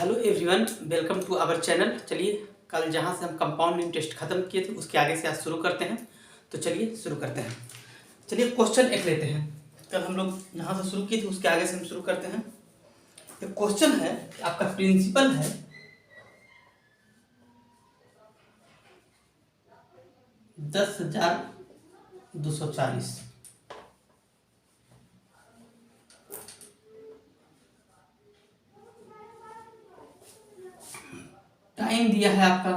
Hello everyone, welcome to our channel. चलिए, कल जहाँ से हम कंपाउंड इंटरेस्ट खत्म किए थे उसके आगे से आज शुरू करते हैं। तो चलिए शुरू करते हैं। चलिए क्वेश्चन एक लेते हैं। कल हम लोग जहाँ से शुरू किए थे उसके आगे से हम शुरू करते हैं। एक क्वेश्चन है कि आपका प्रिंसिपल है 10,240। टाइम दिया है आपका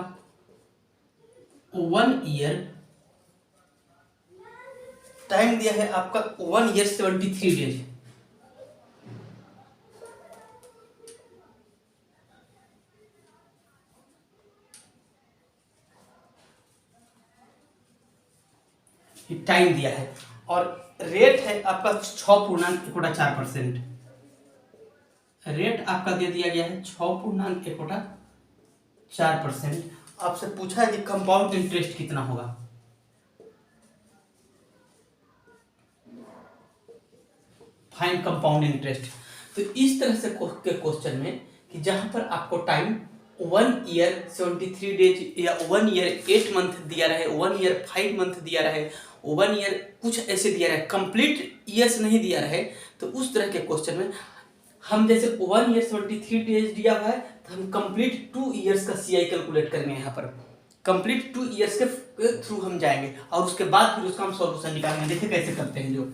1 ईयर। टाइम दिया है आपका 1 ईयर 73 डेज। टाइम दिया है और रेट है आपका 6.14%। रेट आपका दे दिया गया है 6.14%। आपसे पूछा है कि कंपाउंड इंटरेस्ट कितना होगा। Find compound interest. तो इस तरह से के क्वेश्चन में कि जहां पर आपको टाइम 1 ईयर 73 डेज या 1 ईयर 8 मंथ दिया रहे, 1 ईयर 5 मंथ दिया रहे, 1 ईयर कुछ ऐसे दिया रहे, कंप्लीट ईयर्स नहीं दिया रहे, तो उस तरह के क्वेश्चन में हम जैसे 1 ईयर 73 डेज दिया हुआ है तो हम कंप्लीट 2 ईयर्स का सीआई कैलकुलेट करेंगे। यहाँ पर कंप्लीट 2 ईयर्स के थ्रू हम जाएंगे और उसके बाद फिर उसका हम सॉल्यूशन निकालेंगे। देखिए कैसे करते हैं। जो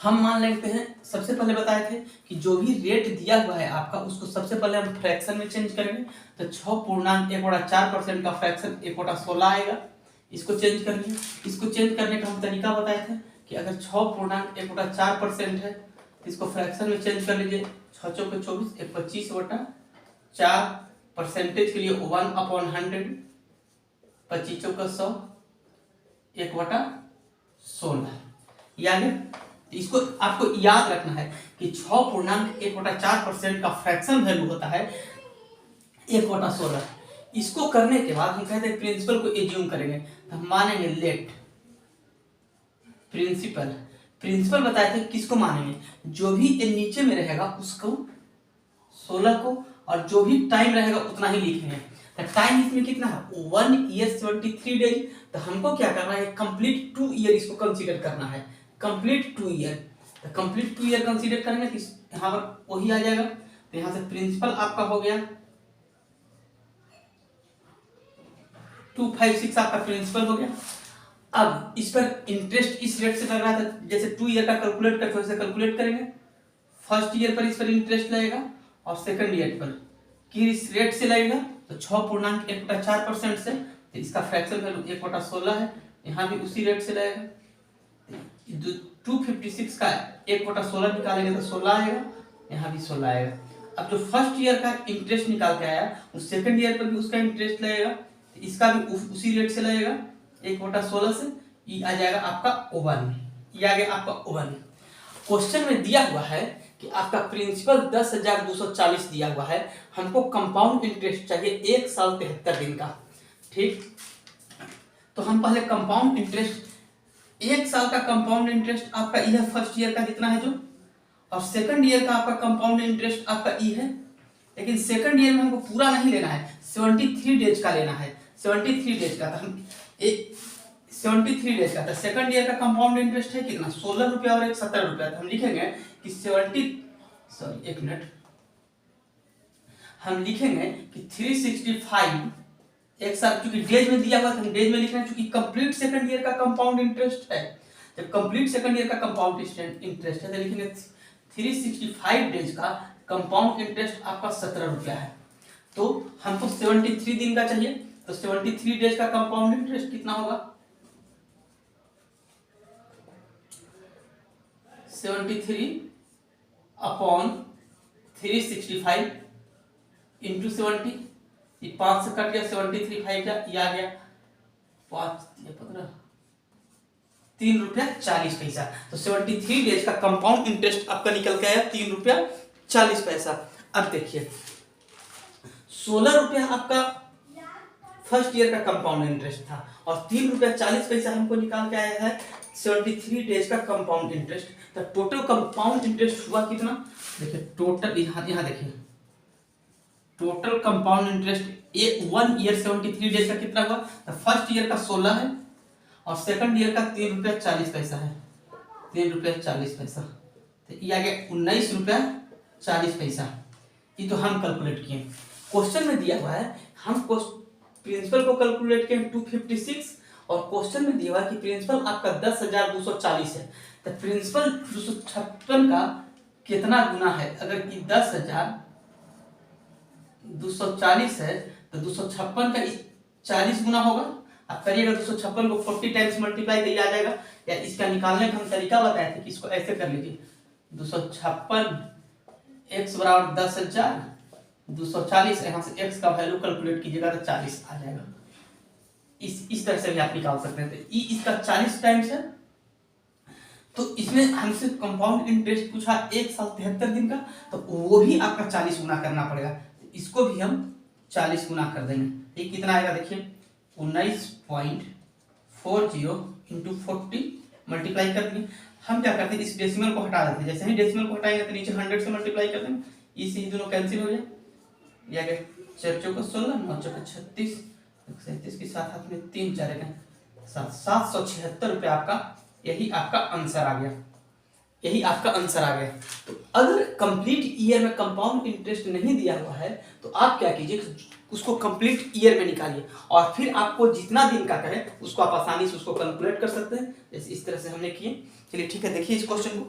हम मान लेते हैं, सबसे पहले बताए थे कि जो भी रेट दिया हुआ है आपका उसको सबसे पहले हम फ्रैक्शन में चेंज करेंगे। तो 6.1/4% का फ्रैक्शन 1/16 आएगा। इसको चेंज करेंगे। इसको चेंज करने का हम तरीका बताए थे कि अगर 6.1/4% है तो इसको फ्रैक्शन में चेंज कर लीजिए। 6 चौके 24, 25/4। परसेंटेज के लिए 1/100, 25 चौका 100, 1/16। यानी इसको आपको याद रखना है कि 6.1/4% का फ्रैक्शन वैल्यू होता है 1/16। इसको करने के बाद हम कहते हैं प्रिंसिपल को एज्यूम करेंगे। तो हम मानेंगे लेट प्रिंसिपल। प्रिंसिपल बताए थे किसको मानेंगे, जो भी ये नीचे में रहेगा उसको 16 को, और जो भी टाइम रहेगा उतना ही लिखेंगे। तो टाइम इसमें कितना है 1 ईयर 73 डेज। तो हमको क्या करना है, कंप्लीट 2 ईयर इसको कंसीडर करना है। कंप्लीट 2 ईयर, तो कंप्लीट 2 ईयर कंसीडर करेंगे तो यहाँ पर वही आ जाएगा। तो यहाँ से प्रिंसिपल आपका हो गया 256 आपका प्रिंसिपल हो गया। अब इस पर इंटरेस्ट इस रेट से लग रहा था, जैसे 2 ईयर का कैलकुलेट करते वैसे कैलकुलेट करेंगे। फर्स्ट ईयर पर इस पर इंटरेस्ट लगेगा और सेकंड ईयर पर किस रेट से लगेगा, तो 6.1/4% से। तो इसका फ्रैक्शन वैल्यू 1/16 है। यहाँ भी उसी रेट से लगेगा। 256 का 1/16 निकालेंगे तो 16 आएगा। यहाँ भी 16 आएगा। अब जो फर्स्ट ईयर का इंटरेस्ट निकाल के आया उस सेकंड ईयर पर भी उसका इंटरेस्ट लगेगा। इसका भी उसी रेट से लगेगा 1/16 से। ये आ जाएगा आपका 1। ये आ गया आपका 1। क्वेश्चन में दिया हुआ है कि आपका प्रिंसिपल 10,240 दिया हुआ है। हमको कंपाउंड इंटरेस्ट चाहिए 1 साल 73 दिन का। ठीक, तो हम पहले कंपाउंड इंटरेस्ट 1 साल का कंपाउंड इंटरेस्ट आपका ई है फर्स्ट ईयर का जितना है जो, और सेकंड ईयर का आपका कंपाउंड इंटरेस्ट आपका ई है। लेकिन सेकंड ईयर में हमको पूरा नहीं लेना है, 73 डेज का लेना है। 73 डेज का, तो हम 73 डेज का, तो सेकंड ईयर का कंपाउंड इंटरेस्ट है कितना 16 रुपया और 17 रुपया। तो हम लिखेंगे कि 1 मिनट, हम लिखेंगे कि 365 एक साल, क्योंकि डेज में दिया हुआ था हम डेज में लिख रहे हैं, क्योंकि कंप्लीट सेकंड ईयर का कंपाउंड इंटरेस्ट है। जब कंप्लीट सेकंड ईयर का कंपाउंड इंटरेस्ट है तो लिखेंगे 365 डेज का कंपाउंड इंटरेस्ट आपका 17 रुपया है। तो हमको 73 दिन का चाहिए, तो 73 डेज का कंपाउंड इंटरेस्ट कितना होगा 73/365 इंटू 70। ये 5 से कट गया, 73 5 का ये आ गया 5 15 3 रुपया 40 पैसा। तो 73 डेज का कंपाउंड इंटरेस्ट आपका निकल के आया 3 रुपया 40 पैसा। अब देखिए 16 रुपया आपका फर्स्ट ईयर का कंपाउंड इंटरेस्ट था और 3 रुपया 40 पैसा हमको निकाल के आया है 73 डेज का कंपाउंड इंटरेस्ट। तो टोटल कंपाउंड इंटरेस्ट हुआ कितना, देखिए टोटल यहाँ देखिए टोटल कंपाउंड इंटरेस्ट ये 1 ईयर 73 डेज का कितना हुआ? तो फर्स्ट ईयर का 16 है और सेकंड ईयर का 3 रुपया 40 पैसा है, 3 रुपया 40 पैसा, तो ये आ गया 19 रुपया 40 पैसा। ये तो हम कैलकुलेट किए, क्वेश्चन में दिया हुआ है हम प्रिंसिपल को कैलकुलेट किए 256 और क्वेश्चन में दिया हुआ है कि प्रिंसिपल आपका 10,240 है, तो प्रिंसिपल 256 का कितना गुना है? अगर कि 10,240 है तो 256 का 40 गुना होगा। आप करिएगा 256 को 40 टाइम्स मल्टीप्लाई करिए आ जाएगा, या इसका निकालने का हम तरीका बताए थे कि इसको ऐसे कर लीजिए 256 x बराबर 10,240, यहाँ से x का वैल्यू कैलकुलेट कीजिएगा तो 40 आ जाएगा। इस तरह से भी आप निकाल सकते हैं। तो इसका 40 टाइम्स है, तो इसमें हमसे कंपाउंड इंटरेस्ट पूछा 1 साल 73 दिन का, तो वो भी आपका 40 गुना करना पड़ेगा। तो इसको भी हम 40 गुना कर देंगे। ये कितना आएगा देखिए 19.40 इंटू 40 मल्टीप्लाई कर देंगे। हम क्या करते हैं इस डेसिमल को हटा देते हैं, जैसे ही डेसिमल को हटाएंगे तो नीचे 100 से मल्टीप्लाई कर देंगे, इसी दोनों कैंसिल हो जाए। ये आ गया 4 चौका 16, 9 चौका 36, 37 के साथ हाथ में 3 4 का 776 रुपये आपका, यही आपका आंसर आ गया, यही आपका आंसर आ गया। तो अगर कंप्लीट ईयर में कंपाउंड इंटरेस्ट नहीं दिया हुआ है तो आप क्या कीजिए उसको कंप्लीट ईयर में निकालिए और फिर आपको जितना दिन का कहे उसको आप आसानी से उसको कैलकुलेट कर सकते हैं, जैसे इस तरह से हमने किए। चलिए ठीक है, देखिए इस क्वेश्चन को।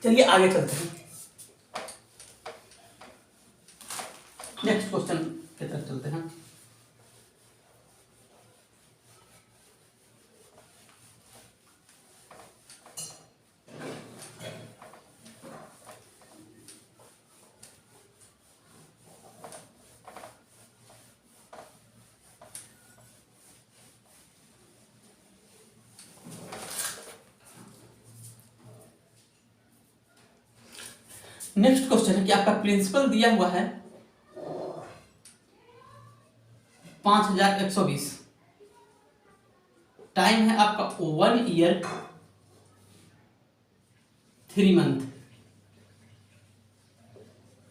चलिए आगे चलते हैं, नेक्स्ट क्वेश्चन की तरफ चलते हैं। नेक्स्ट क्वेश्चन है कि आपका प्रिंसिपल दिया हुआ है 5,120, टाइम है आपका 1 ईयर 3 मंथ,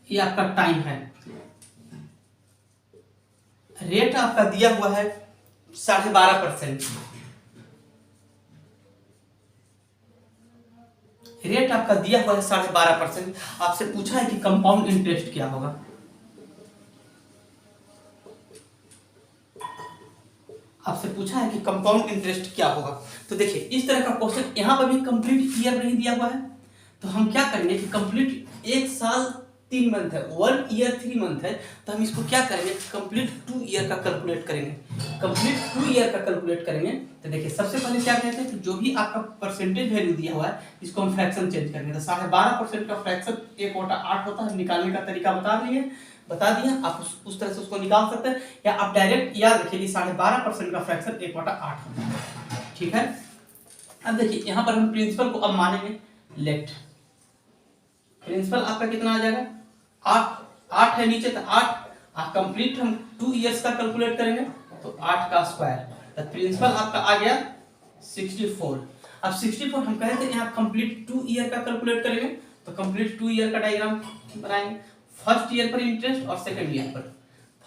ये आपका टाइम है। रेट आपका दिया हुआ है 12.5%, रेट आपका दिया हुआ है 12.5%। आपसे पूछा है कि कंपाउंड इंटरेस्ट क्या होगा। आपसे पूछा है कि कंपाउंड इंटरेस्ट क्या होगा। तो देखिए इस तरह का क्वेश्चन यहाँ पर भी कंप्लीट ईयर नहीं दिया हुआ है, तो हम क्या करेंगे कि कंप्लीट 1 साल 3 मंथ है, 1 ईयर 3 मंथ है, तो हम इसको क्या करेंगे कंप्लीट 2 ईयर का कैलकुलेट करेंगे। कंप्लीट 2 ईयर का कैलकुलेट करेंगे तो देखिए सबसे पहले क्या कहते हैं कि जो भी आपका परसेंटेज वैल्यू दिया हुआ है इसको हम फ्रैक्शन चेंज करेंगे। तो 12.5% का फ्रैक्शन 1/8 होता है, निकालने का तरीका बता दिया, आप उस तरह से उसको निकाल सकते हैं, या आप डायरेक्ट याद रखिए 12.5% का फ्रैक्शन 1/8 होता है। ठीक है, अब देखिए यहाँ पर हम प्रिंसिपल को अब मानेंगे लेट। प्रिंसिपल आपका कितना आ जाएगा 8 है नीचे, तो 8 कंप्लीट हम 2 इयर्स का कैलकुलेट करेंगे तो 8 का स्क्वायर, तो प्रिंसिपल आपका आ गया 64। अब 64 हम कहे थे यहाँ कंप्लीट 2 ईयर का कैलकुलेट करेंगे, तो कंप्लीट 2 ईयर का डायग्राम बनाएंगे। फर्स्ट ईयर पर इंटरेस्ट और सेकंड ईयर पर,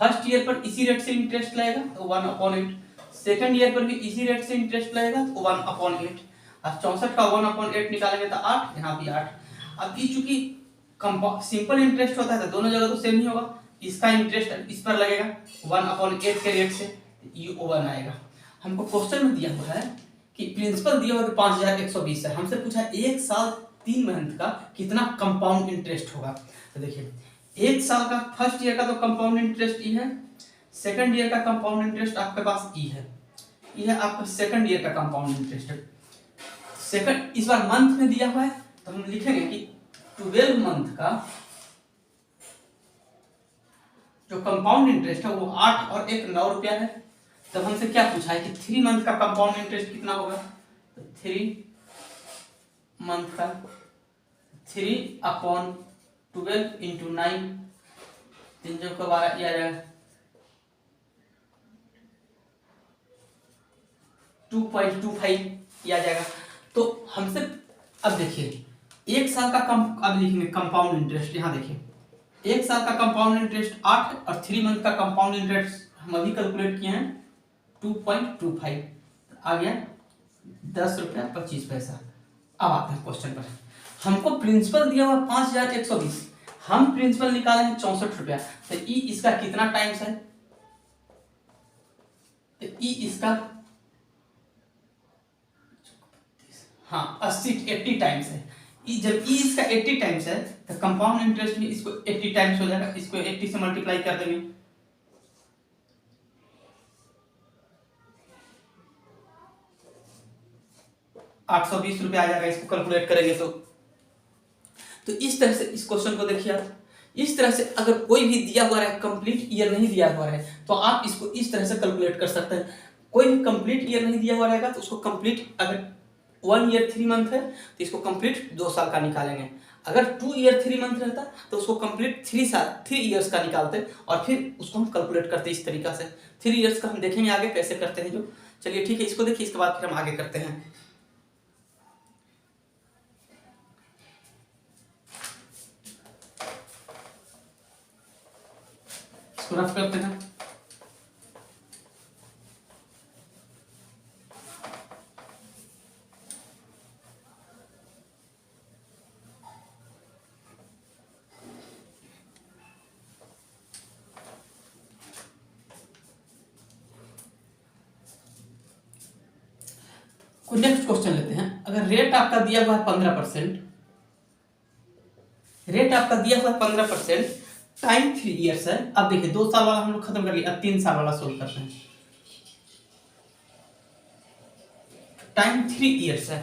फर्स्ट ईयर पर इसी रेट से इंटरेस्ट लगेगा तो 1/8, सेकंड ईयर पर भी इसी रेट से इंटरेस्ट लगेगा तो 1/8। अब 64 का 1/8 निकालेंगे तो 8, यहाँ भी 8। अब ये चूंकि सिंपल इंटरेस्ट होता है तो दोनों जगह तो सेम ही होगा, इसका इंटरेस्ट इस पर लगेगा 1/8 के रेट से, ये 1 आएगा। हमको क्वेश्चन में दिया हुआ है कि प्रिंसिपल दिया हुआ है 5,120 है, हमसे पूछा 1 साल 3 मंथ का कितना कंपाउंड इंटरेस्ट होगा। तो देखिए 1 साल का फर्स्ट ईयर का तो कंपाउंड इंटरेस्ट ई है, सेकंड ईयर का कंपाउंड इंटरेस्ट आपके पास ई है, ये है आपका सेकंड ईयर का कंपाउंड इंटरेस्ट। सेकंड इस बार मंथ में दिया हुआ है तो हम लिखेंगे कि 12 मंथ का जो कंपाउंड इंटरेस्ट है वो 8 और 1 9 रुपया है। तब हमसे क्या पूछा है कि 3 मंथ का कंपाउंड इंटरेस्ट कितना होगा, तो 3 मंथ का 3/12 इंटू 9, 3 जो का 12 ये आ जाएगा 2.25 ये आ जाएगा। तो हमसे अब देखिए एक साल का अब लिखेंगे कंपाउंड इंटरेस्ट। यहाँ देखिए, एक साल का कंपाउंड इंटरेस्ट 8 और 3 मंथ का कंपाउंड इंटरेस्ट हम अभी कैलकुलेट किए हैं 2.25, आ गया 10 रुपया 25 पैसा। अब आते हैं क्वेश्चन पर। हमको प्रिंसिपल दिया हुआ 5120, हम प्रिंसिपल निकाले हैं 64 रुपया, तो ई इसका कितना टाइम्स है? तो ई इसका हाँ 80 टाइम्स है। जब ई इसका 80 टाइम्स है तो कंपाउंड इंटरेस्ट भी इसको 80 टाइम्स हो जाएगा। इसको 80 से मल्टीप्लाई कर देंगे, 820 रुपया आ जाएगा। इसको कैलकुलेट करेंगे तो इस तरह से इस क्वेश्चन को देखिए आप। इस तरह से अगर कोई भी दिया हुआ है, कंप्लीट ईयर नहीं दिया हुआ है, तो आप इसको इस तरह से कैलकुलेट कर सकते हैं। कोई भी कंप्लीट ईयर नहीं दिया हुआ रहेगा तो उसको कंप्लीट, अगर 1 ईयर 3 मंथ है तो इसको कंप्लीट 2 साल का निकालेंगे। अगर 2 ईयर 3 मंथ रहता तो उसको कंप्लीट 3 ईयर्स का निकालते और फिर उसको हम कैलकुलेट करते इस तरीका से। 3 ईयर्स का हम देखेंगे आगे कैसे करते हैं जो। चलिए ठीक है, इसको देखिए, इसके बाद फिर हम आगे करते हैं। इसको रफ करते हैं। नेक्स्ट क्वेश्चन लेते हैं। अगर रेट आपका दिया हुआ है 15%, रेट आपका दिया हुआ है 15%, टाइम 3 ईयर्स है। अब देखिए 2 साल वाला हम लोग खत्म कर लिया, अब 3 साल वाला सोल्व करते हैं। टाइम 3 ईयर्स है,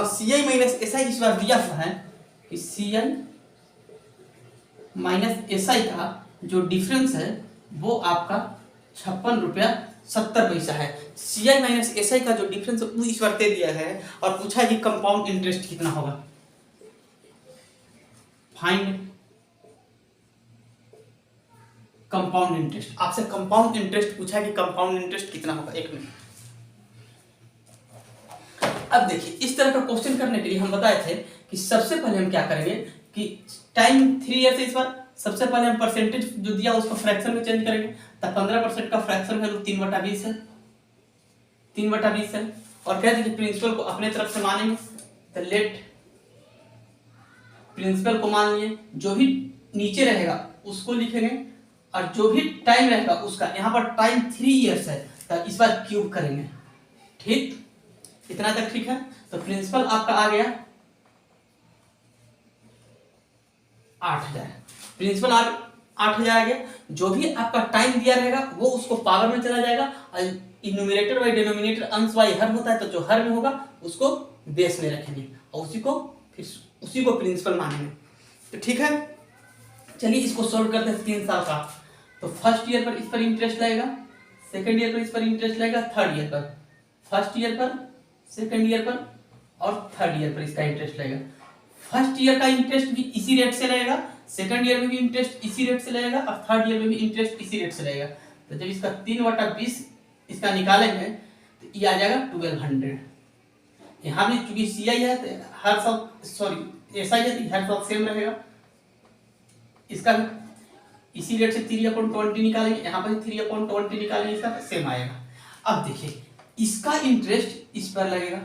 सी आई माइनस एस आई इस बार दिया हुआ है कि सी आई माइनस एस आई का जो डिफरेंस है वो आपका 56 रुपया 70 पैसा है। सी आई माइनस एस आई का जो डिफरेंस है वो इस बार दे दिया है और पूछा है कि कंपाउंड इंटरेस्ट कितना होगा। फाइंड कंपाउंड इंटरेस्ट, आपसे कंपाउंड इंटरेस्ट पूछा है कि कंपाउंड इंटरेस्ट कितना होगा। एक मिनट। अब देखिए, इस तरह का क्वेश्चन करने के लिए हम बताए थे कि सबसे पहले हम क्या करेंगे कि टाइम 3 ईयर से इस बार सबसे पहले हम परसेंटेज जो दिया उसको फ्रैक्शन में चेंज करेंगे। तो 15% का फ्रैक्शन वैल्यू 3/20 है, 3/20 है। और कहते हैं कि प्रिंसिपल को अपने तरफ से मानेंगे, तो लेट प्रिंसिपल को मान लिए, जो भी नीचे रहेगा उसको लिखेंगे और जो भी टाइम रहेगा उसका, यहाँ पर टाइम 3 ईयर्स है तो इस बार क्यूब करेंगे। ठीक, इतना तक ठीक है। तो प्रिंसिपल आपका आ गया 8000, प्रिंसिपल 8000 आ गया। जो भी आपका टाइम दिया रहेगा वो उसको पावर में चला जाएगा और न्यूमरेटर बाई डिनोमिनेटर, अंश बाई हर होता है, तो जो हर में होगा उसको बेस में रखेंगे और उसी को प्रिंसिपल मानेंगे। तो ठीक है, चलिए इसको सॉल्व करते हैं। 3 साल का, तो फर्स्ट ईयर पर इस पर इंटरेस्ट लगेगा, सेकंड ईयर पर इस पर इंटरेस्ट लगेगा, थर्ड ईयर पर, फर्स्ट ईयर पर, सेकंड ईयर पर और थर्ड ईयर पर इसका इंटरेस्ट लगेगा। फर्स्ट ईयर का इंटरेस्ट भी इसी रेट से लगेगा, सेकंड ईयर में भी इंटरेस्ट इसी रेट से लगेगा और थर्ड ईयर में भी इंटरेस्ट इसी रेट से लगेगा। तो जब इसका 3/20 इसका निकालेंगे तो ये आ जाएगा 1200। यहाँ भी चूंकि सी आई है तो हर साल, सॉरी एस आई है तो हर साल सेम रहेगा। इसका इसी रेट से 3/20 निकालेंगे, यहाँ पर 3/20 निकालेंगे, इसका सेम आएगा। अब देखिए इसका इंटरेस्ट इस पर लगेगा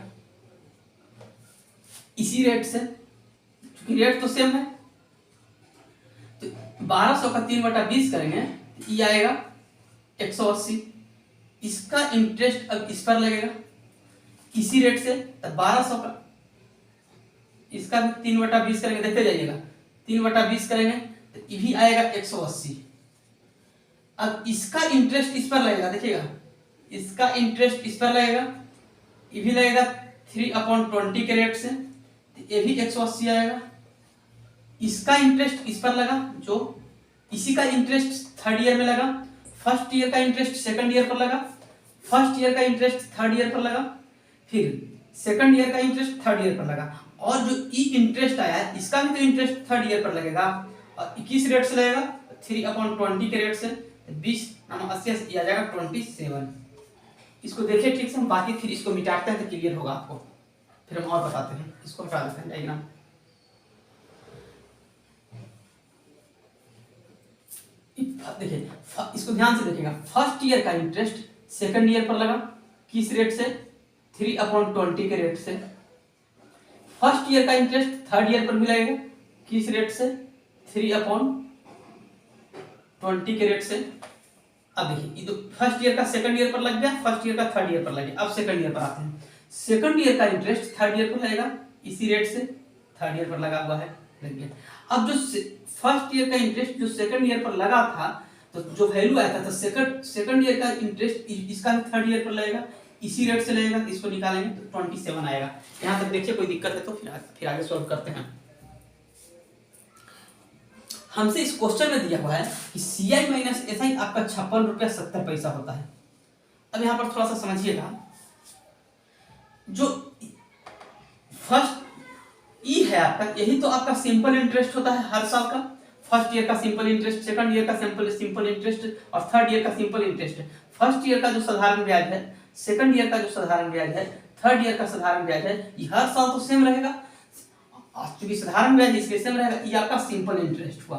इसी रेट से, क्योंकि रेट तो सेम है। तो 1200 का 3/20 करेंगे तो ये आएगा 180। इसका इंटरेस्ट अब इस पर लगेगा इसी रेट से, तो 1200 का इसका 3/20 करेंगे, देखते जाइएगा 3/20 करेंगे तो ये भी आएगा 180। अब इसका इंटरेस्ट इस पर लगेगा, देखिएगा इसका इंटरेस्ट इस पर लगेगा, ये भी लगेगा 3/20 के रेट से, तो ये भी 180 आएगा। इसका इंटरेस्ट इस पर लगा, जो इसी का इंटरेस्ट थर्ड ईयर में लगा, फर्स्ट ईयर का इंटरेस्ट सेकंड ईयर पर लगा, फर्स्ट ईयर का इंटरेस्ट थर्ड ईयर पर लगा, फिर सेकंड ईयर का इंटरेस्ट थर्ड ईयर पर लगा, और जो ई इंटरेस्ट आया है इसका भी तो इंटरेस्ट थर्ड ईयर पर लगेगा और 21 रेट से लगेगा, 3/20 के रेट से 20 80 से आ जाएगा 27। इसको देखिए ठीक से, हम बाकी फिर इसको मिटाते हैं तो क्लियर होगा आपको, फिर हम और बताते हैं। इसको हटा देते हैं डायग्राम। देखिए इसको ध्यान से देखिएगा, फर्स्ट ईयर का इंटरेस्ट सेकंड ईयर पर लगा किस रेट से, 3/20 के रेट से। फर्स्ट ईयर का इंटरेस्ट थर्ड ईयर पर भी लगेगा किस रेट से, 3/20 के रेट से। अब देखिए ये तो फर्स्ट ईयर का सेकंड ईयर पर लग गया, फर्स्ट ईयर का थर्ड ईयर पर लग गया। अब सेकंड ईयर पर आते हैं, सेकंड ईयर का इंटरेस्ट थर्ड ईयर पर लगेगा इसी रेट से, थर्ड ईयर पर लगा हुआ है, लग गया। अब जो फर्स्ट ईयर का इंटरेस्ट जो सेकंड ईयर पर लगा था, तो जो वैल्यू आया था, तो सेकंड ईयर का इंटरेस्ट इसका थर्ड ईयर पर लगेगा इसी रेट से लगेगा, इसको निकालेंगे तो 27 आएगा। यहाँ तक देखिए, कोई दिक्कत है तो फिर आगे सॉल्व करते हैं। हमसे इस क्वेश्चन में दिया हुआ है कि CI माइनस SI आपका 56 रुपया 70 पैसा होता है। अब यहाँ पर थोड़ा सा समझिएगा, जो फर्स्ट ई है आपका, यही तो आपका सिंपल इंटरेस्ट होता है हर साल का। फर्स्ट ईयर का सिंपल इंटरेस्ट, सेकंड ईयर का सिंपल इंटरेस्ट और थर्ड ईयर का सिंपल इंटरेस्ट। फर्स्ट ईयर का जो साधारण ब्याज है, सेकंड ईयर का जो साधारण ब्याज है, थर्ड ईयर का साधारण ब्याज है, ये हर साल तो सेम रहेगा। क्योंकि साधारण ब्याज इसलिए सेम रहेगा, ये आपका सिंपल इंटरेस्ट हुआ।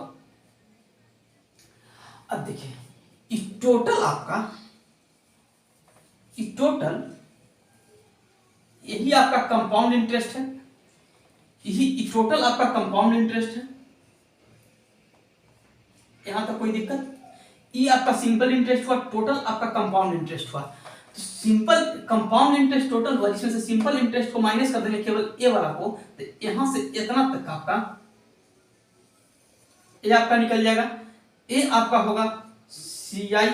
अब देखिए इस टोटल आपका, इस टोटल यही आपका कंपाउंड इंटरेस्ट है, यही टोटल आपका कंपाउंड इंटरेस्ट है। यहां तक कोई दिक्कत? ये आपका सिंपल इंटरेस्ट हुआ, टोटल आपका कंपाउंड इंटरेस्ट हुआ। तो सिंपल कंपाउंड इंटरेस्ट टोटल हुआ, जिसमें से सिंपल इंटरेस्ट को माइनस कर देंगे केवल ए वाला को, तो यहां से इतना तक आपका ए आपका निकल जाएगा। ए आपका होगा CI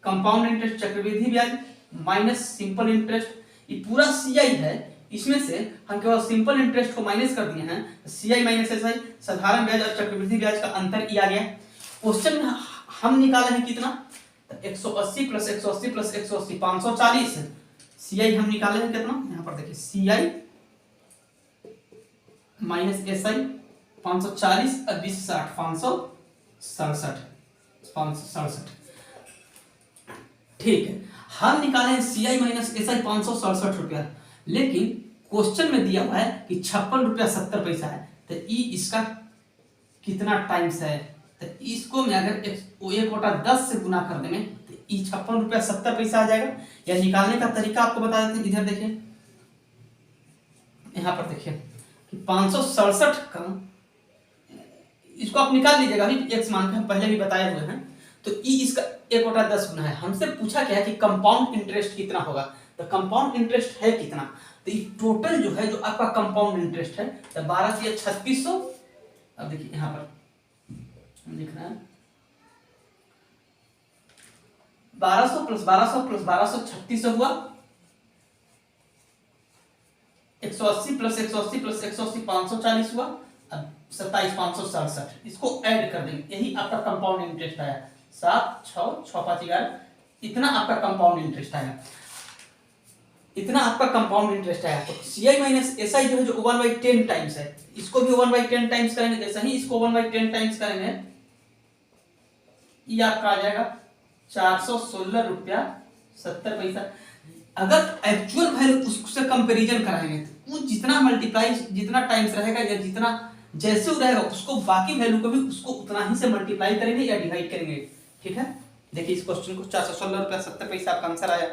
कंपाउंड इंटरेस्ट चक्रवृद्धि ब्याज माइनस सिंपल इंटरेस्ट। ये पूरा CI है, इसमें से हम केवल सिंपल इंटरेस्ट को माइनस कर दिए हैं। CI माइनस SI साधारण ब्याज और चक्रवृद्धि ब्याज का अंतर किया गया। क्वेश्चन में हम निकाले हैं कितना, 180 प्लस 180 प्लस 180 540। CI हम निकाले हैं कितना, यहाँ पर देखिए CI माइनस SI 540 और 20 60 567। ठीक है, हम निकाले हैं CI माइनस SI 567 रुपया, लेकिन क्वेश्चन में दिया हुआ है कि 56 रुपया 70 पैसा है। तो इसका कितना टाइम्स है, तो इसको मैं अगर 1/10 से गुना कर देंगे तो 56 रुपया 70 पैसा आ जाएगा। या निकालने का तरीका आपको बता देते हैं, इधर देखिए, यहाँ पर देखिए कि 567 का, इसको आप निकाल लीजिएगा, अभी x मान के हम पहले भी बताए हुए हैं। तो इसका 1/10 गुना है। हमसे पूछा क्या है कि कंपाउंड इंटरेस्ट कितना होगा, तो कंपाउंड इंटरेस्ट है कितना, तो ये टोटल जो है, जो आपका कंपाउंड इंटरेस्ट है, तो 12 से 3600। अब देखिए यहाँ पर लिख रहे हैं 1200 प्लस 1200 प्लस 1200 3600 हुआ, 180 प्लस 180 प्लस 180 540 हुआ, 27 567। इसको ऐड कर देंगे, यही आपका कंपाउंड इंटरेस्ट आया। 7 6 6 5 11, इतना आपका कंपाउंड इंटरेस्ट आया, इतना आपका कंपाउंड इंटरेस्ट आया। तो CI माइनस SI जो है, जो 1/10 टाइम्स है, इसको भी 1/10 टाइम्स करेंगे, जैसे ही इसको 1/10 टाइम्स करेंगे, ये आपका आ जाएगा 416 रुपया 70 पैसा। अगर एक्चुअल वैल्यू उससे कंपैरिजन कराएंगे तो वो जितना मल्टीप्लाई, जितना टाइम्स रहेगा या जितना जैसे रहेगा, उसको बाकी वैल्यू को भी उसको उतना ही से मल्टीप्लाई करेंगे या डिवाइड करेंगे। ठीक है, देखिए इस क्वेश्चन को 416 रुपया 70 पैसा आपका आंसर आया।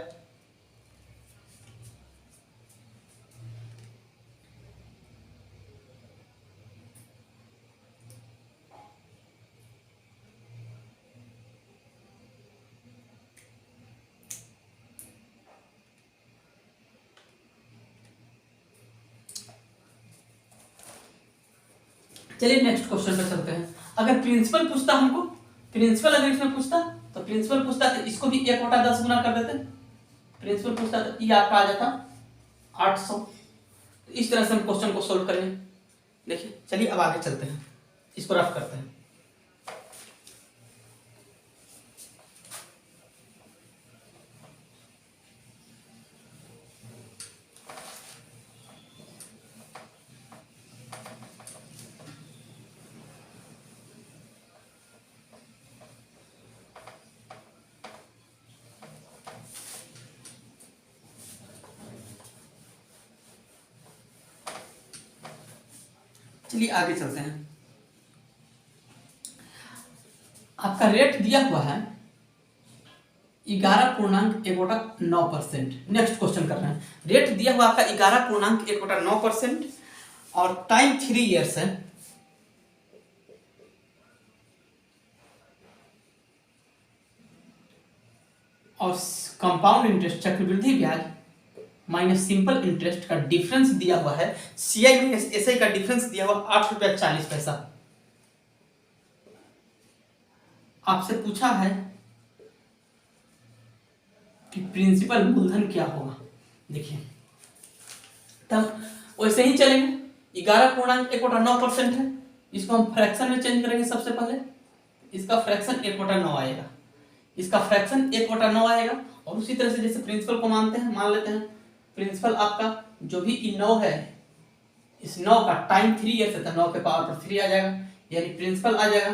चलिए नेक्स्ट क्वेश्चन पे चलते हैं। अगर प्रिंसिपल पूछता हमको, प्रिंसिपल अगर इसमें पूछता, तो प्रिंसिपल पूछता तो इसको भी 1/10 गुना कर देते। प्रिंसिपल पूछता तो ये आपका आ जाता 800। तो इस तरह से हम क्वेश्चन को सोल्व करेंगे। देखिए चलिए अब आगे चलते हैं, इसको रफ करते हैं। चलिए आगे चलते हैं। आपका रेट दिया हुआ है 11.1/9%। नेक्स्ट क्वेश्चन कर रहे हैं। रेट दिया हुआ आपका 11.1/9% और टाइम 3 ईयर्स है। और कंपाउंड इंटरेस्ट चक्रवृद्धि ब्याज माइनस सिंपल इंटरेस्ट का डिफरेंस दिया हुआ है, सीआई माइनस एसआई का डिफरेंस दिया हुआ 8.40 रुपया। आपसे पूछा है कि प्रिंसिपल मूलधन क्या होगा। देखिए तब वैसे ही चलेंगे। 11.1/9% है, इसको हम फ्रैक्शन में चेंज करेंगे। सबसे पहले इसका फ्रैक्शन 1/9 आएगा, इसका फ्रैक्शन 1/9 आएगा। और उसी तरह से जैसे प्रिंसिपल को मानते हैं, मान लेते हैं प्रिंसिपल आपका जो भी 9 है, इस 9 का टाइम 3 ईयर्स है तो 9 के पावर पर 3 आ जाएगा, यानी प्रिंसिपल आ जाएगा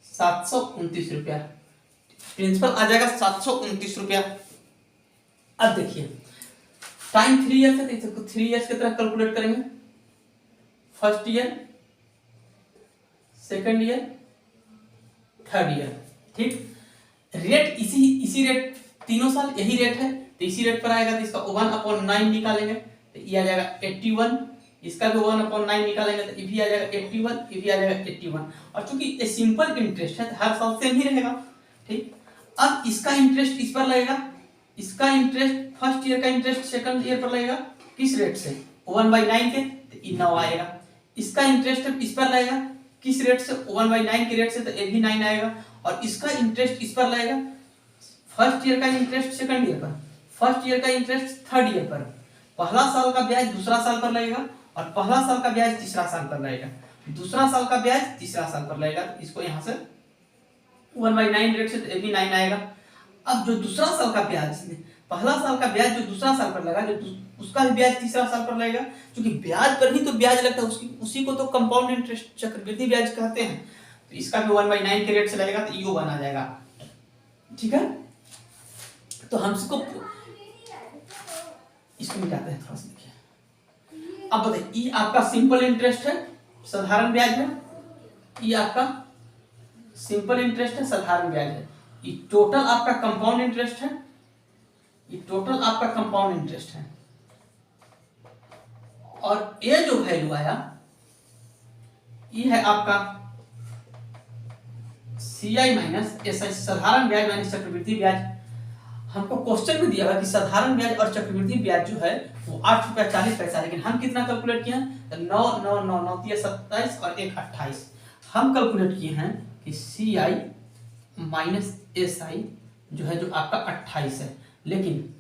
729 रुपया। प्रिंसिपल आ जाएगा 729 रुपया। अब देखिए टाइम 3 ईयर्स है तो इसको 3 ईयर्स की तरह कैलकुलेट करेंगे। First year, second year, third year. ठीक, रेट इसी रेट, तीनों साल यही रेट है तो इसी रेट पर आएगा। तो इसका 1/9 निकालेंगे तो ये आ जाएगा 81। इसका भी 1/9 निकालेंगे तो ये भी आ जाएगा 81, ये भी आ जाएगा 81। और चूंकि ये सिंपल इंटरेस्ट है तो हर साल सेम ही रहेगा। ठीक, अब इसका इंटरेस्ट इस पर लगेगा, इसका इंटरेस्ट फर्स्ट ईयर का इंटरेस्ट सेकंड ईयर पर लगेगा किस रेट से, 1/9 के, तो ये 9 आएगा। इसका इंटरेस्ट इस पर लगेगा किस रेट से, 1/9 के रेट से, तो ये भी 9 आएगा। और इसका इंटरेस्ट इस पर लगेगा फर्स्ट ईयर का इंटरेस्ट सेकंड ईयर पर, फर्स्ट ईयर का इंटरेस्ट थर्ड ईयर पर। पहला साल का ब्याज दूसरा साल पर लगेगा और पहला साल का ब्याज तीसरा साल पर लगेगा, दूसरा साल का ब्याज तीसरा साल पर लगेगा। इसको यहां से 1/9 रेट से तो ये भी 9 आएगा। अब जो दूसरा साल का ब्याज, पहला साल का ब्याज जो दूसरा साल पर लगा, जो उसका भी ब्याज तीसरा साल पर लगेगा, क्योंकि ब्याज पर ही तो ब्याज लगता है, उसी को तो कंपाउंड इंटरेस्ट चक्रवृद्धि ब्याज कहते हैं। तो इसका भी 1/9 के रेट से लगेगा तो यू बना जाएगा। ठीक है, तो हम इसको मिटाते हैं थोड़ा सा। देखिए अब बताइए, ये आपका सिंपल इंटरेस्ट है, साधारण ब्याज है, ये आपका सिंपल इंटरेस्ट है, साधारण ब्याज है। ये टोटल आपका कंपाउंड इंटरेस्ट है, ये टोटल आपका कंपाउंड इंटरेस्ट है। और ये जो वैल्यू आया ये है आपका सीआई माइनस एसआई, साधारण ब्याज माइनस चक्रवृद्धि ब्याज। हमको क्वेश्चन में दिया हुआ कि साधारण ब्याज और चक्रवृद्धि ब्याज जो है वो 8.40 रुपया, लेकिन हम कितना कैलकुलेट किए हैं, 9 9 9 9 27 और 1 28। हम कैलकुलेट किए हैं कि सी आई माइनस एस आई जो है, जो आपका 28 है, लेकिन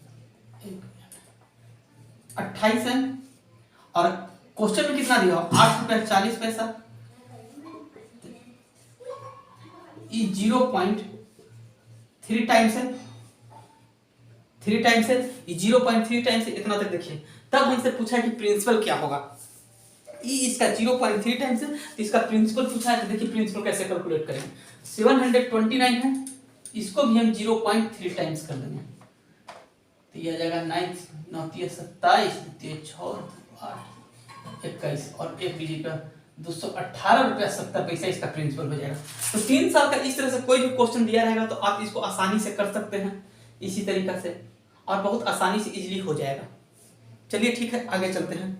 28 है और क्वेश्चन में कितना दिया 8.40 रुपया। ये 0.3 टाइम्स है, 3 टाइम्स है, ये 0.3 टाइम्स है, इतना तक देखिए। तब हमसे पूछा कि प्रिंसिपल क्या होगा, ये इसका 0.3 टाइम्स है तो इसका प्रिंसिपल पूछा है। तो देखिए प्रिंसिपल कैसे कैलकुलेट करेंगे। 729 है, इसको भी हम 0.3 टाइम्स कर देंगे तो ये आ जाएगा 9 9 27 6 8 21 और 1 बिजली का 218 रुपया 70 पैसा इसका प्रिंसिपल हो जाएगा। तो 3 साल का इस तरह से कोई भी क्वेश्चन दिया रहेगा तो आप इसको आसानी से कर सकते हैं इसी तरीका से, और बहुत आसानी से इजीली हो जाएगा। चलिए ठीक है, आगे चलते हैं।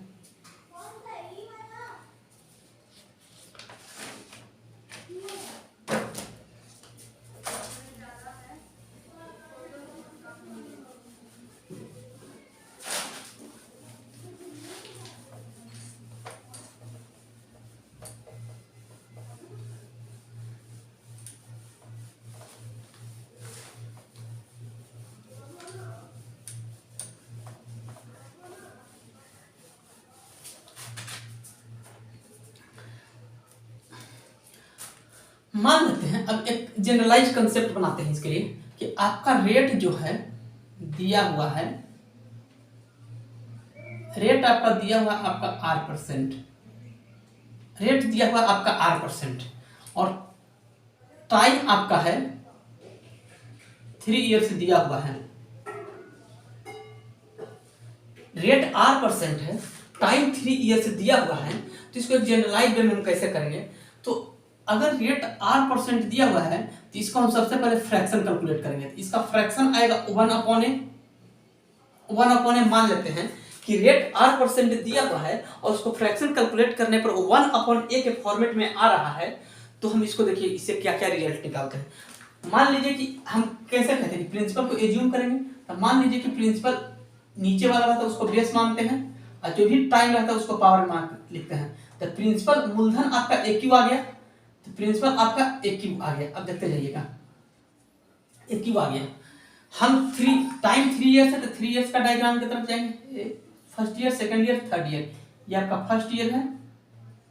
मान लेते हैं, अब एक जनरलाइज कंसेप्ट बनाते हैं इसके लिए कि आपका रेट जो है दिया हुआ है, रेट आपका दिया हुआ आपका R%, रेट दिया हुआ आपका R%, और टाइम आपका है 3 ईयर से दिया हुआ है। रेट R% है, टाइम 3 ईयर से दिया हुआ है, तो इसको एक जनरलाइज वे में हम कैसे करेंगे। तो अगर रेट r% दिया हुआ है तो इसको हम सबसे पहले फ्रैक्शन कैलकुलेट करेंगे। तो इसका फ्रैक्शन आएगा 1/a मान लेते हैं कि रेट r% दिया हुआ है और उसको फ्रैक्शन कैलकुलेट करने पर 1/a के फॉर्मेट में आ रहा है। तो हम इसको देखिए इससे क्या क्या रिजल्ट निकालते हैं। मान लीजिए कि हम कैसे कहते हैं, प्रिंसिपल को एज्यूम करेंगे। तो मान लीजिए कि प्रिंसिपल नीचे वाला रहता है उसको बेस मानते हैं और जो भी टाइम रहता है उसको पावर मान लिखते हैं। तो प्रिंसिपल मूलधन आपका AQ आ गया, तो प्रिंसिपल आपका AQ आ गया। अब देखते जाइएगा AQ आ गया। हम टाइम 3 इयर्स है तो 3 इयर्स का डायग्राम की तरफ जाएंगे। First year, second year, third year. ये आपका फर्स्ट ईयर है,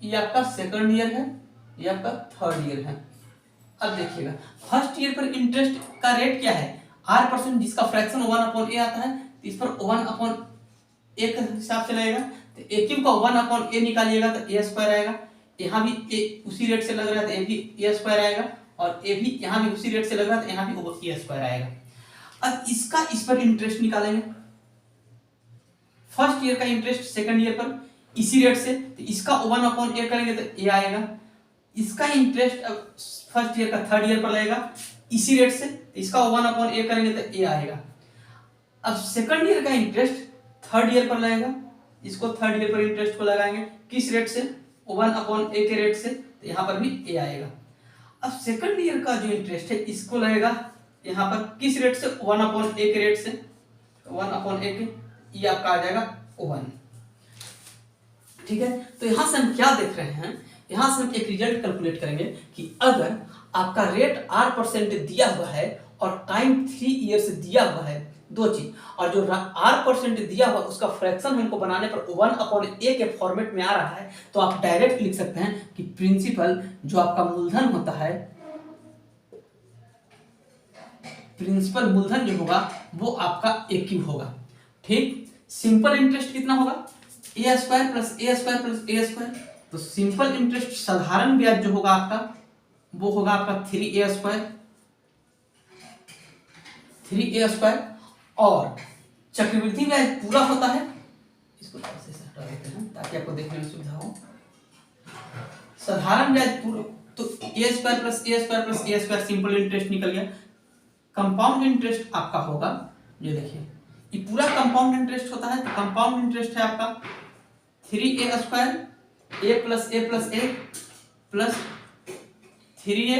ये आपका सेकंड ईयर है, ये आपका थर्ड ईयर है। अब देखिएगा फर्स्ट ईयर पर इंटरेस्ट का रेट क्या है, r%, जिसका फ्रैक्शन 1/a आता है। तो इस पर 1/a के हिसाब से लगेगा। तो AQ का 1/a निकालिएगा तो a² आएगा। यहाँ भी a उसी रेट से लग रहा है तो a भी a² आएगा, और a भी यहाँ भी उसी रेट से लग रहा है तो यहाँ भी a² आएगा। अब इसका इस पर इंटरेस्ट निकालेंगे। फर्स्ट ईयर का इंटरेस्ट सेकंड ईयर पर इसी रेट से, तो इसका 1/a करेंगे तो a आएगा। इसका इंटरेस्ट अब फर्स्ट ईयर का थर्ड ईयर पर लगेगा इसी रेट से, इसका 1/a करेंगे तो a आएगा। अब सेकंड ईयर का इंटरेस्ट थर्ड ईयर पर लगेगा, इसको थर्ड ईयर पर इंटरेस्ट को लगाएंगे किस रेट से, 1/a के रेट से, तो यहाँ पर भी a आएगा। अब सेकंड ईयर का जो इंटरेस्ट है इसको लगेगा यहाँ पर किस रेट से, 1/a के रेट से, 1/a के, ये आपका आ जाएगा 1। ठीक है, तो यहां से हम क्या देख रहे हैं, यहां से हम एक रिजल्ट कैलकुलेट करेंगे कि अगर आपका रेट r% दिया हुआ है और टाइम 3 ईयर्स दिया हुआ है, दो चीज, और जो r% दिया हुआ उसका फ्रैक्शन हमको बनाने पर 1/a के फॉर्मेट में आ रहा है, तो आप डायरेक्ट लिख सकते हैं कि प्रिंसिपल जो आपका मूलधन होता है, प्रिंसिपल मूलधन जो होगा वो आपका AQ होगा। ठीक, सिंपल इंटरेस्ट कितना होगा, a² plus a² plus a²। तो सिंपल इंटरेस्ट साधारण ब्याज जो होगा आपका वो होगा आपका 3a², और चक्रवृद्धि ब्याज पूरा होता है, इसको ऐसे से हटा देते हैं ताकि आपको देखने में सुविधा हो। साधारण ब्याज पूरा, तो a² plus a² plus a² simple interest निकल गया। कंपाउंड इंटरेस्ट आपका होगा, ये देखिए ये पूरा कंपाउंड इंटरेस्ट होता है। तो कंपाउंड इंटरेस्ट है आपका 3a² a plus a plus a plus 3a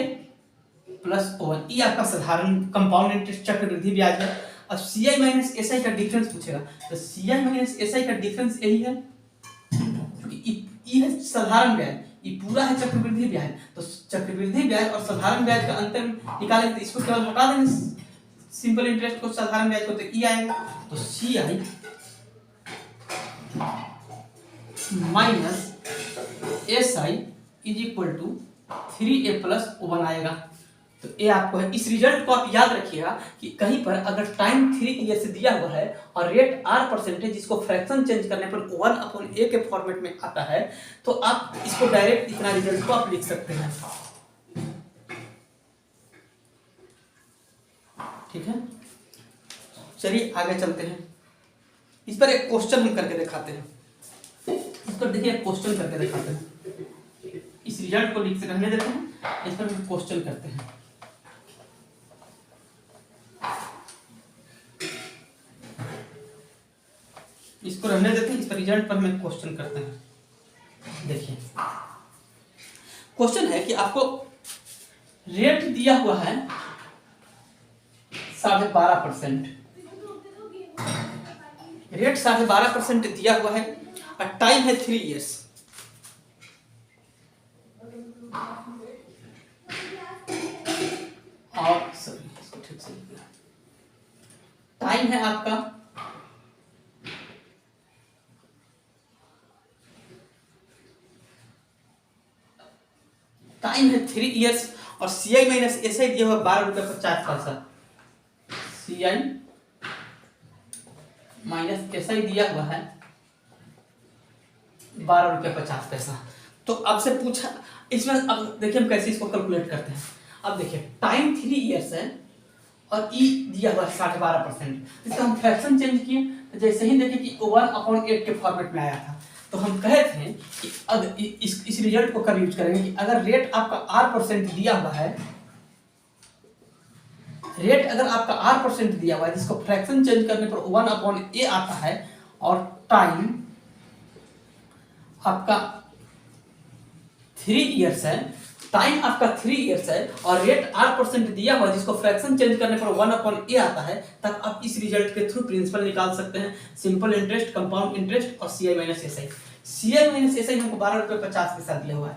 plus 1, ये आपका साधारण कंपाउंड इंटरेस्ट चक्रवृद्धि ब्याज है। अब CI माइनस SI का डिफरेंस पूछेगा, तो CI माइनस SI का डिफरेंस यही है, ये है साधारण ब्याज, ये पूरा है चक्रवृद्धि ब्याज। तो चक्रवृद्धि ब्याज और साधारण ब्याज का अंतर निकालेंगे तो इसको केवल हटा देंगे, सिंपल इंटरेस्ट को साधारण ब्याज को, तो ई आएगा। तो CI minus SI is equal to 3a plus 1 आएगा। तो ये आपको है। इस रिजल्ट को आप याद रखिएगा कि कहीं पर अगर टाइम 3 ईयर से दिया हुआ है और रेट r% है, जिसको फ्रैक्शन चेंज करने पर 1/a के फॉर्मेट में आता है, तो आप इसको डायरेक्ट इतना रिजल्ट को आप लिख सकते हैं। ठीक है, चलिए आगे चलते हैं। इस पर एक क्वेश्चन हम करके दिखाते हैं। इस पर देखिए एक क्वेश्चन करके दिखाते हैं। इस रिजल्ट को लिख रहने देते हैं, इस पर हम क्वेश्चन करते हैं। इसको रहने देते हैं, इस पर रिजल्ट पर हम क्वेश्चन करते हैं। देखिए क्वेश्चन है कि आपको रेट दिया हुआ है 12.5%, रेट 12.5% दिया हुआ है और टाइम है 3 इयर्स। और सॉरी इसको ठीक से लिखना, टाइम है आपका टाइम है 3 इयर्स और CI माइनस SI दिया हुआ 12.50 रुपये। CI माइनस SI दिया हुआ है 12.50 रुपये। तो अब से पूछा इसमें, अब देखिए हम कैसे इसको कैलकुलेट करते हैं। अब देखिए टाइम 3 इयर्स है और ई दिया हुआ 12.5%, इसका हम फ्रैक्शन चेंज किए, तो जैसे ही देखिए कि 1/8 के फॉर्मेट में आया था, तो हम कहे थे कि अगर इस रिजल्ट को कब यूज करेंगे कि अगर रेट आपका r% दिया हुआ है, रेट अगर आपका r% दिया हुआ है जिसको फ्रैक्शन चेंज करने पर 1/a आता है, और टाइम आपका 3 इयर्स है, टाइम आपका 3 इयर्स है, और रेट r% दिया हुआ है जिसको फ्रैक्शन चेंज करने पर 1/a आता है, तब आप इस रिजल्ट के थ्रू प्रिंसिपल निकाल सकते हैं, सिंपल इंटरेस्ट, कंपाउंड इंटरेस्ट और CI minus SI। CI minus SI हमको 12.50 के साथ दिया हुआ है।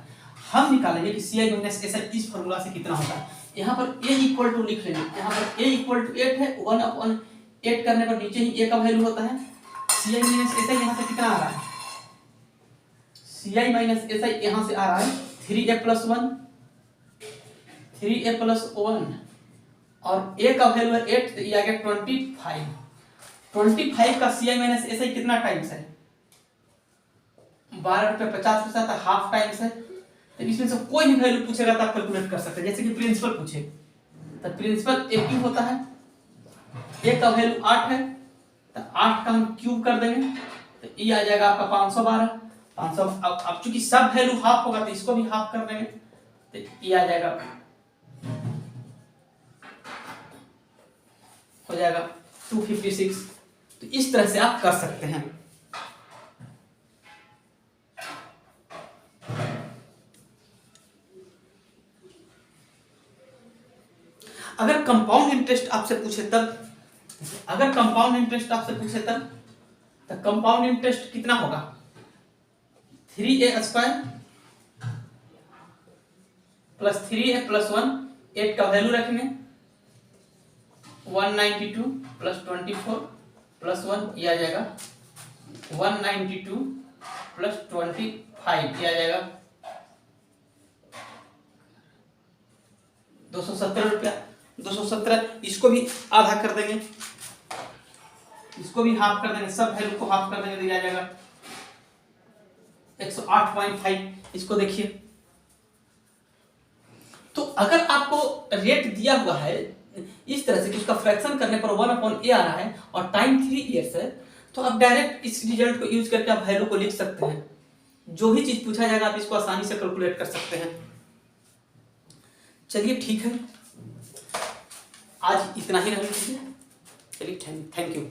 हम निकालेंगे कि CI माइनस SI इस फॉर्मूला से कितना होता है। यहाँ पर a इक्वल टू लिख लेंगे, यहाँ पर a इक्वल टू 8 है, 1/8 करने पर नीचे ही a का वैल्यू होता है। CI माइनस SI यहाँ से कितना आ रहा है, CI माइनस SI यहाँ से आ रहा है 3a + 1, 3a + 1, और a का वैल्यू है 8, तो ये आ गया 25। 25 का CI माइनस SI कितना टाइम्स है, 12.50 के साथ हाफ टाइम्स है। तो इसमें से कोई भी वैल्यू पूछेगा तो आप कैलकुलेट कर सकते हैं। जैसे कि प्रिंसिपल पूछे तो प्रिंसिपल एक ही होता है, a का वैल्यू 8 है, तो 8 का हम क्यूब कर देंगे, तो ये आ जाएगा आपका 512। 500 अब चूंकि सब वैल्यू हाफ होगा तो इसको भी हाफ कर देंगे, तो ये आ जाएगा, हो जाएगा 256। तो इस तरह से आप कर सकते हैं। अगर कंपाउंड इंटरेस्ट आपसे पूछे तब, अगर कंपाउंड इंटरेस्ट आपसे पूछे तब, तो कंपाउंड इंटरेस्ट कितना होगा, 3a² प्लस 3a + 1, 8 का वैल्यू रखेंगे, 192 + 24 + 1, ये आ जाएगा 192 + 25, ये आ जाएगा 217 रुपया। 217, इसको भी आधा कर देंगे, इसको भी हाफ कर देंगे, सब वैल्यू को हाफ कर देंगे, तो ये आ जाएगा 108.5। इसको देखिए, तो अगर आपको रेट दिया हुआ है इस तरह से कि उसका फ्रैक्शन करने पर 1/a आ रहा है और टाइम 3 इयर्स है, तो आप डायरेक्ट इस रिजल्ट को यूज करके आप वैल्यू को लिख सकते हैं। जो भी चीज पूछा जाएगा आप इसको आसानी से कैलकुलेट कर सकते हैं। चलिए ठीक है, आज इतना ही रहने दीजिए। चलिए, थैंक यू।